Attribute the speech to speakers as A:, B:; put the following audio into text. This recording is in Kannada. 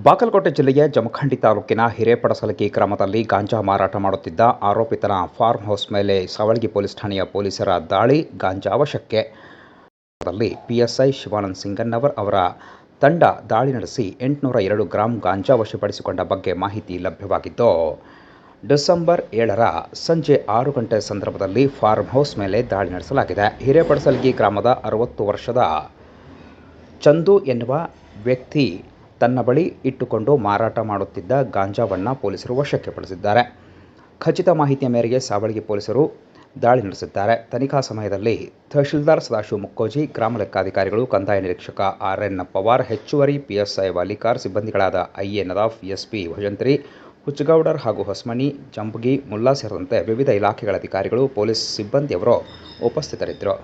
A: ಬಾಗಲಕೋಟೆ ಜಿಲ್ಲೆಯ ಜಮಖಂಡಿ ತಾಲೂಕಿನ ಹಿರೇಪಡಸಲಗಿ ಗ್ರಾಮದಲ್ಲಿ ಗಾಂಜಾ ಮಾರಾಟ ಮಾಡುತ್ತಿದ್ದ ಆರೋಪಿತನ ಫಾರ್ಮ್ ಹೌಸ್ ಮೇಲೆ ಸಾವಳಗಿ ಪೊಲೀಸ್ ಠಾಣೆಯ ಪೊಲೀಸರ ದಾಳಿ. ಗಾಂಜಾ ವಶಕ್ಕೆ. ಪಿಎಸ್ಐ ಶಿವಾನಂದ ಸಿಂಗಣ್ಣವರ್ ಅವರ ತಂಡ ದಾಳಿ ನಡೆಸಿ 802 ಗ್ರಾಂ ಗಾಂಜಾ ವಶಪಡಿಸಿಕೊಂಡ ಬಗ್ಗೆ ಮಾಹಿತಿ ಲಭ್ಯವಾಗಿದ್ದು, ಡಿಸೆಂಬರ್ 7ರ ಸಂಜೆ 6 ಗಂಟೆ ಸಂದರ್ಭದಲ್ಲಿ ಫಾರ್ಮ್ ಹೌಸ್ ಮೇಲೆ ದಾಳಿ ನಡೆಸಲಾಗಿದೆ. ಹಿರೇಪಡಸಲಗಿ ಗ್ರಾಮದ 60 ವರ್ಷದ ಚಂದು ಎನ್ನುವ ವ್ಯಕ್ತಿ ತನ್ನ ಬಳಿ ಇಟ್ಟುಕೊಂಡು ಮಾರಾಟ ಮಾಡುತ್ತಿದ್ದ ಗಾಂಜಾವನ್ನು ಪೊಲೀಸರು ವಶಕ್ಕೆ ಪಡೆದಿದ್ದಾರೆ. ಖಚಿತ ಮಾಹಿತಿಯ ಮೇರೆಗೆ ಸಾವಳಗಿ ಪೊಲೀಸರು ದಾಳಿ ನಡೆಸಿದ್ದಾರೆ. ತನಿಖಾ ಸಮಯದಲ್ಲಿ ತಹಶೀಲ್ದಾರ್ ಸದಾಶಿವ ಮುಕ್ಕೋಜಿ, ಗ್ರಾಮ ಲೆಕ್ಕಾಧಿಕಾರಿಗಳು, ಕಂದಾಯ ನಿರೀಕ್ಷಕ ಆರ್ಎನ್ ಪವಾರ್, ಹೆಚ್ಚುವರಿ ಪಿಎಸ್ಐ ವಾಲಿಕಾರ್, ಸಿಬ್ಬಂದಿಗಳಾದ ಐಎ ನದಾಫ್, ಎಸ್ಪಿ ಭಜಂತ್ರಿ, ಹುಚ್ಚಗೌಡರ್ ಹಾಗೂ ಹೊಸಮನಿ, ಜಂಬಗಿ, ಮುಲ್ಲಾ ಸೇರಿದಂತೆ ವಿವಿಧ ಇಲಾಖೆಗಳ ಅಧಿಕಾರಿಗಳು, ಪೊಲೀಸ್ ಸಿಬ್ಬಂದಿಯವರು ಉಪಸ್ಥಿತರಿದ್ದರು.